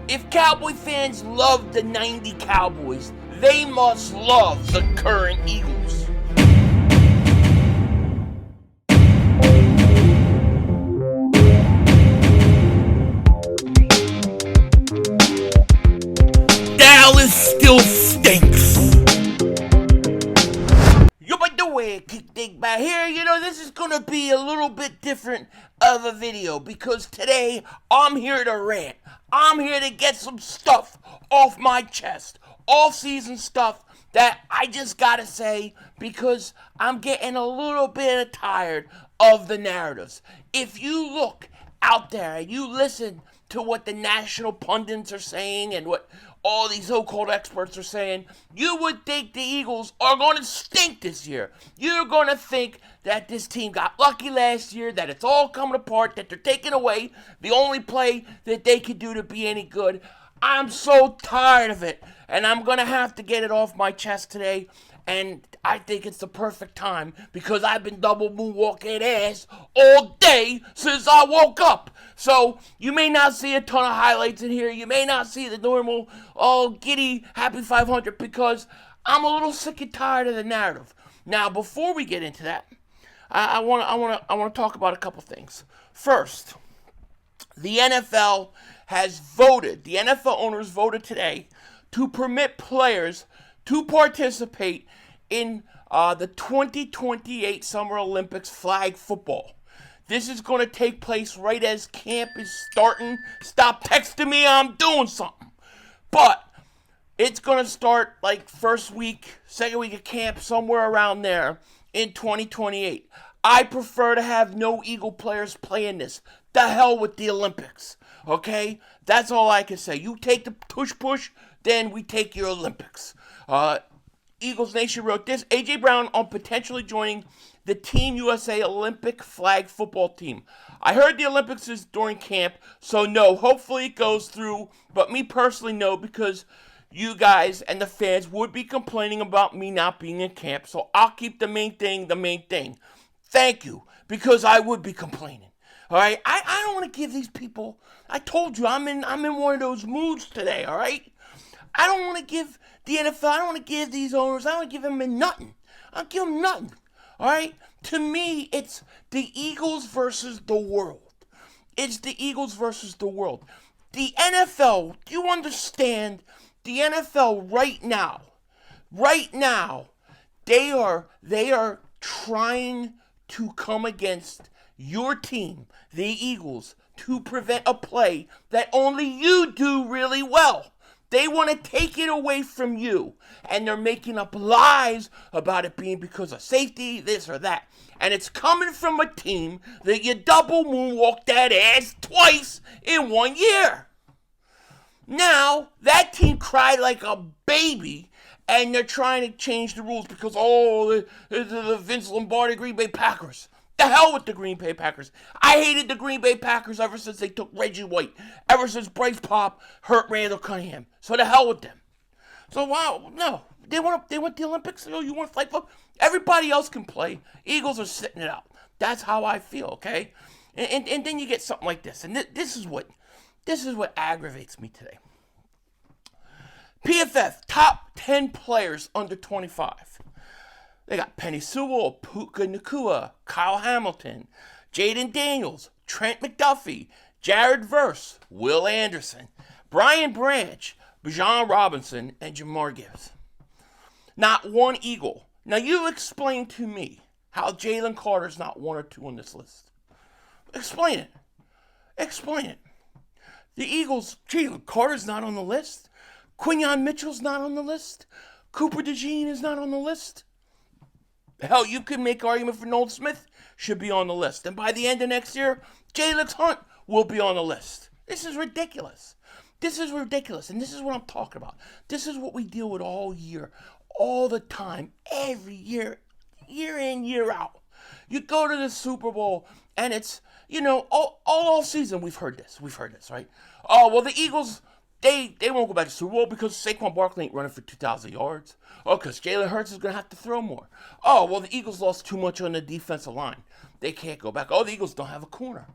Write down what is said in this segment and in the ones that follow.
If Cowboy fans love the 90 Cowboys, they must love the current Eagles. Dallas still stinks. Yo, by the way, Dingbat here. This is gonna be a little bit different of a video because today I'm here to rant. I'm here to get some stuff off my chest, off-season stuff that I just gotta say because I'm getting a little bit tired of the narratives. If you look out there and you listen to what the national pundits are saying and what all these so-called experts are saying, you would think the Eagles are going to stink this year. You're going to think that this team got lucky last year, that it's all coming apart, that they're taking away the only play that they could do to be any good. I'm so tired of it, and I'm going to have to get it off my chest today. And I think it's the perfect time because I've been double moonwalking ass all day since I woke up. So you may not see a ton of highlights in here. You may not see the normal, giddy, happy 500 because I'm a little sick and tired of the narrative. Now, before we get into that, I want to talk about a couple things. First, the NFL has voted. The NFL owners voted today to permit players to participate in the 2028 Summer Olympics flag football. This is going to take place right as camp is starting. Stop texting me, I'm doing something. But it's going to start like first week, second week of camp, somewhere around there in 2028. I prefer to have no Eagle players playing this. The hell with the Olympics, okay? That's all I can say. You take the push, then we take your Olympics. Eagles Nation wrote this. A.J. Brown on potentially joining the Team USA Olympic flag football team. I heard the Olympics is during camp, so no, hopefully it goes through. But me personally, no, because you guys and the fans would be complaining about me not being in camp. So I'll keep the main thing the main thing. Thank you, because I would be complaining. All right, I don't want to give these people. I told you I'm in one of those moods today. All right. I don't want to give the NFL, I don't want to give these owners, I don't want to give them nothing. I don't give them nothing. All right? To me, it's the Eagles versus the world. It's the Eagles versus the world. The NFL, do you understand? The NFL right now, they are trying to come against your team, the Eagles, to prevent a play that only you do really well. They want to take it away from you, and they're making up lies about it being because of safety, this or that. And it's coming from a team that you double moonwalked that ass twice in 1 year. Now, that team cried like a baby, and they're trying to change the rules because, the Vince Lombardi Green Bay Packers. The hell with the Green Bay Packers. I hated the Green Bay Packers ever since they took Reggie White. Ever since Bryce Pop hurt Randall Cunningham. So the hell with them. So wow, no. They want the Olympics. You want to fight for? Everybody else can play. Eagles are sitting it out. That's how I feel, okay? And then you get something like this. And this is what aggravates me today. PFF, top 10 players under 25. They got Penny Sewell, Puka Nacua, Kyle Hamilton, Jaden Daniels, Trent McDuffie, Jared Verse, Will Anderson, Brian Branch, Bijan Robinson, and Jamar Gibbs. Not one Eagle. Now you explain to me how Jalen Carter's not one or two on this list. Explain it. The Eagles, Jalen Carter's not on the list. Quinyon Mitchell's not on the list. Cooper DeJean is not on the list. Hell, you could make an argument for Nolan Smith should be on the list. And by the end of next year, Jalen Hunt will be on the list. This is ridiculous. And this is what I'm talking about. This is what we deal with all year, all the time, every year, year in, year out. You go to the Super Bowl, and it's, all season we've heard this, right? Oh, well, the Eagles, they won't go back to the Super Bowl because Saquon Barkley ain't running for 2,000 yards. Oh, because Jalen Hurts is going to have to throw more. Oh, well, the Eagles lost too much on the defensive line. They can't go back. Oh, the Eagles don't have a corner.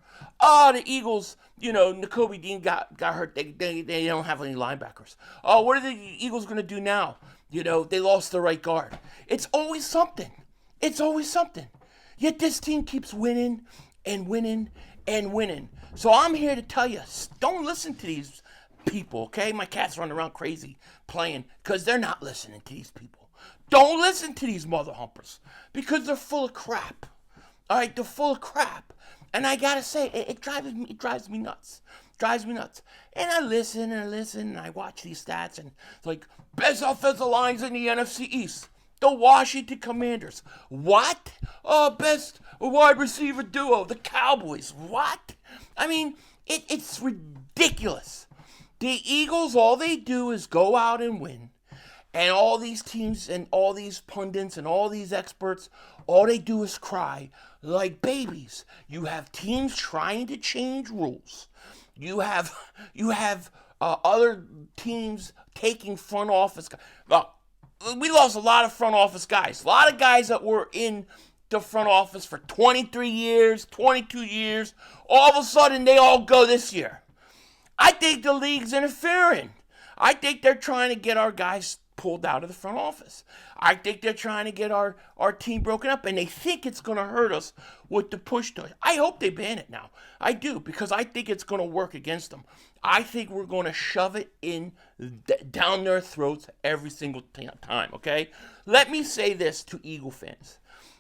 Oh, the Eagles, N'Kobe Dean got hurt. They don't have any linebackers. Oh, what are the Eagles going to do now? They lost the right guard. It's always something. It's always something. Yet this team keeps winning and winning and winning. So I'm here to tell you, don't listen to these people, okay? My cat's running around crazy playing because they're not listening to these people. Don't listen to these mother humpers because they're full of crap. All right, they're full of crap. And I gotta say, it drives me nuts. Drives me nuts. And I listen and I watch these stats and it's like, best offensive lines in the NFC East. The Washington Commanders. What? Best wide receiver duo. The Cowboys. What? I mean, it's ridiculous. The Eagles, all they do is go out and win. And all these teams and all these pundits and all these experts, all they do is cry like babies. You have teams trying to change rules. You have other teams taking front office guys. Well, we lost a lot of front office guys. A lot of guys that were in the front office for 23 years, 22 years. All of a sudden, they all go this year. I think the league's interfering. I think they're trying to get our guys pulled out of the front office. I think they're trying to get our team broken up, and they think it's going to hurt us with the push to it. I hope they ban it now. I do, because I think it's going to work against them. I think we're going to shove it in down their throats every single time, okay? Let me say this to Eagle fans.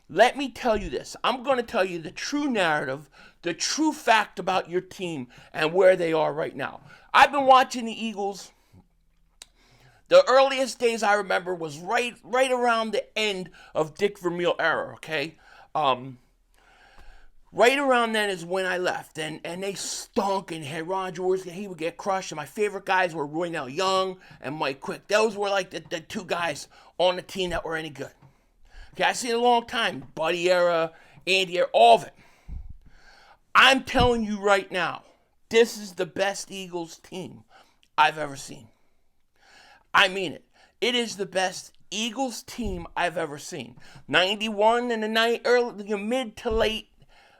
Let me tell you this. I'm going to tell you the true narrative, the true fact about your team and where they are right now. I've been watching the Eagles. The earliest days I remember was right around the end of Dick Vermeil era, okay? Right around then is when I left, and they stunk, and had Ron George, he would get crushed, and my favorite guys were Roy Nell Young and Mike Quick. Those were like the two guys on the team that were any good. Okay, I've seen it a long time. Buddy era, Andy era, all of it. I'm telling you right now, this is the best Eagles team I've ever seen. I mean it. It is the best Eagles team I've ever seen. 91 in the mid to late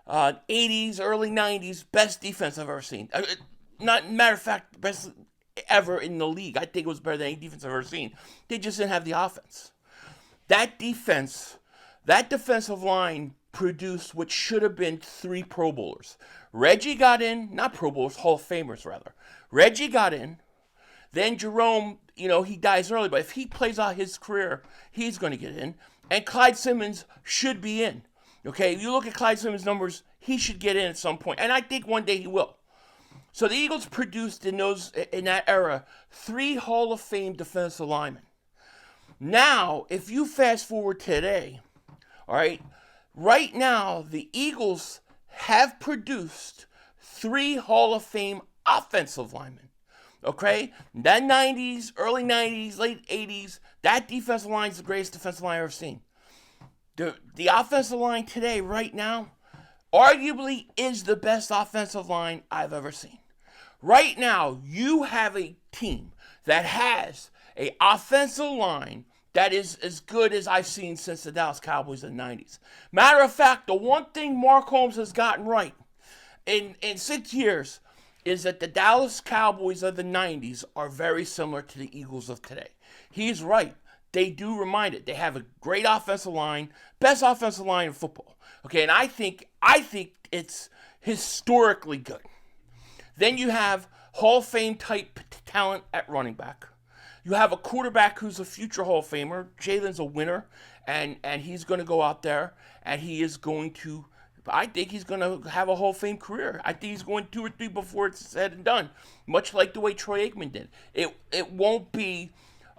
80s, early 90s, best defense I've ever seen. Matter of fact, best ever in the league. I think it was better than any defense I've ever seen. They just didn't have the offense. That defensive line produced what should have been 3 Pro Bowlers. Reggie got in, not Pro Bowlers, Hall of Famers rather. Reggie got in. Then Jerome, he dies early, but if he plays out his career, he's going to get in. And Clyde Simmons should be in. Okay, if you look at Clyde Simmons' numbers, he should get in at some point. And I think one day he will. So the Eagles produced in that era 3 Hall of Fame defensive linemen. Now, if you fast forward today, all right, right now the Eagles have produced 3 Hall of Fame offensive linemen. Okay? That 90s, early 90s, late 80s, that defensive line is the greatest defensive line I've ever seen. The offensive line today, right now, arguably is the best offensive line I've ever seen. Right now, you have a team that has an offensive line that is as good as I've seen since the Dallas Cowboys in the 90s. Matter of fact, the one thing Mark Holmes has gotten right in 6 years is that the Dallas Cowboys of the 90s are very similar to the Eagles of today. He's right. They do remind it. They have a great offensive line, best offensive line in football. Okay, and I think it's historically good. Then you have Hall of Fame type talent at running back. You have a quarterback who's a future Hall of Famer. Jalen's a winner, and he's going to go out there, and I think he's going to have a Hall of Fame career. I think he's going 2 or 3 before it's said and done, much like the way Troy Aikman did. It won't be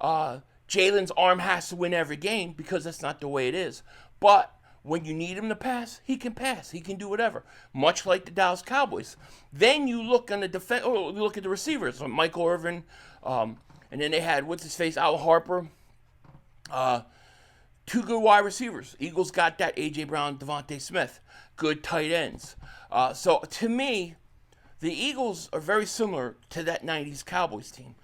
Jalen's arm has to win every game because that's not the way it is. But when you need him to pass, he can pass. He can do whatever, much like the Dallas Cowboys. Then you look on the defense. Oh, you look at the receivers, Michael Irvin, and then they had Al Harper. 2 good wide receivers. Eagles got that. A.J. Brown, Devontae Smith. Good tight ends. So to me, the Eagles are very similar to that 90s Cowboys team.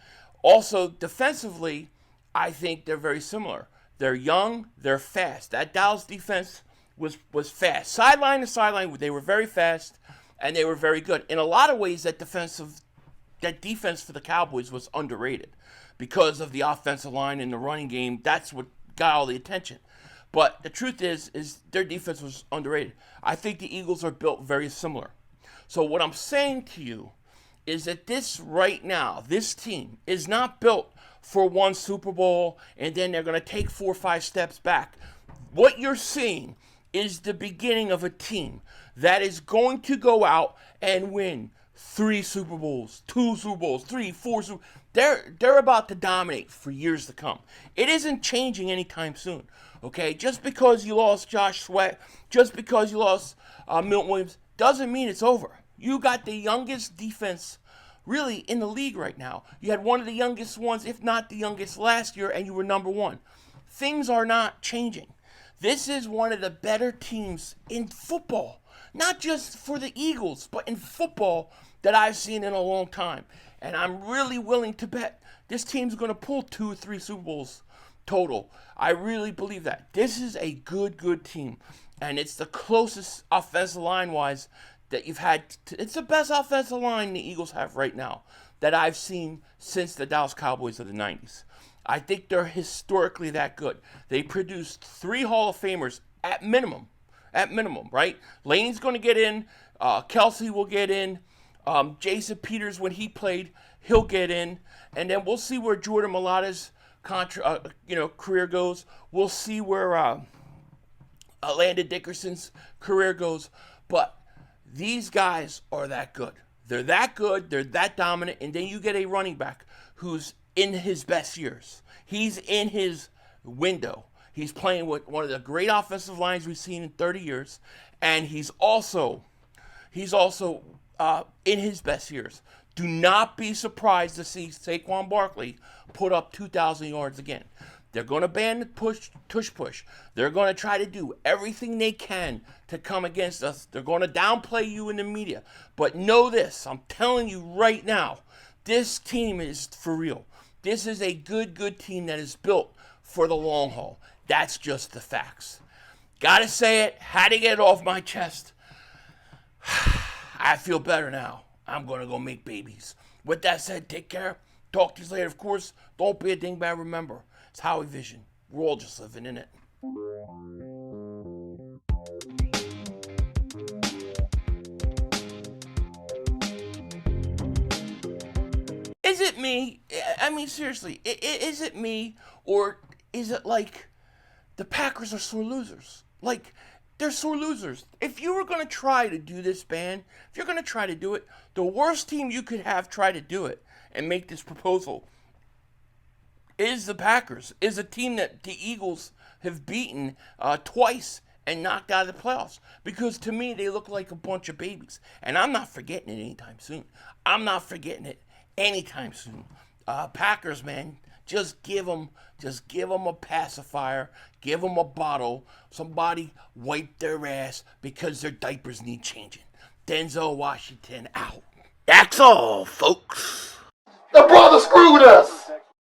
Also, defensively, I think they're very similar. They're young. They're fast. That Dallas defense was fast. Sideline to sideline, they were very fast, and they were very good. In a lot of ways, that defense for the Cowboys was underrated because of the offensive line and the running game. That's what got all the attention. But the truth is their defense was underrated. I think the Eagles are built very similar. So what I'm saying to you is that this team is not built for one Super Bowl and then they're going to take 4 or 5 steps back. What you're seeing is the beginning of a team that is going to go out and win 3 Super Bowls, 2 Super Bowls, 3, 4 Super Bowls. They're about to dominate for years to come. It isn't changing anytime soon, okay? Just because you lost Josh Sweat, just because you lost Milton Williams, doesn't mean it's over. You got the youngest defense really in the league right now. You had one of the youngest ones, if not the youngest last year, and you were number 1. Things are not changing. This is one of the better teams in football, not just for the Eagles, but in football that I've seen in a long time. And I'm really willing to bet this team's going to pull 2 or 3 Super Bowls total. I really believe that. This is a good team. And it's the closest offensive line-wise that you've had. It's the best offensive line the Eagles have right now that I've seen since the Dallas Cowboys of the 90's. I think they're historically that good. They produced 3 Hall of Famers at minimum, right? Lane's going to get in. Kelsey will get in. Jason Peters, when he played, he'll get in. And then we'll see where Jordan Mailata's career goes. We'll see where Landon Dickerson's career goes. But these guys are that good. They're that good. They're that dominant. And then you get a running back who's in his best years. He's in his window. He's playing with one of the great offensive lines we've seen in 30 years. And he's also in his best years. Do not be surprised to see Saquon Barkley put up 2,000 yards again. They're going to ban the tush push. They're going to try to do everything they can to come against us. They're going to downplay you in the media. But know this, I'm telling you right now, this team is for real. This is a good team that is built for the long haul. That's just the facts. Gotta say it, had to get it off my chest. I feel better now. I'm going to go make babies. With that said, take care. Talk to you later. Of course, don't be a dingbat. Remember, it's Howie Vision. We're all just living in it. Is it me? I mean, seriously, is it me? Or is it like the Packers are sore losers? Like, they're sore losers. If you were going to try to do this ban, if you're going to try to do it, the worst team you could have try to do it and make this proposal is the Packers, is a team that the Eagles have beaten twice and knocked out of the playoffs. Because to me, they look like a bunch of babies. And I'm not forgetting it anytime soon. Packers, man, just give them a pacifier, give them a bottle, somebody wipe their ass because their diapers need changing. Denzel Washington out. That's all, folks. The brother screwed us.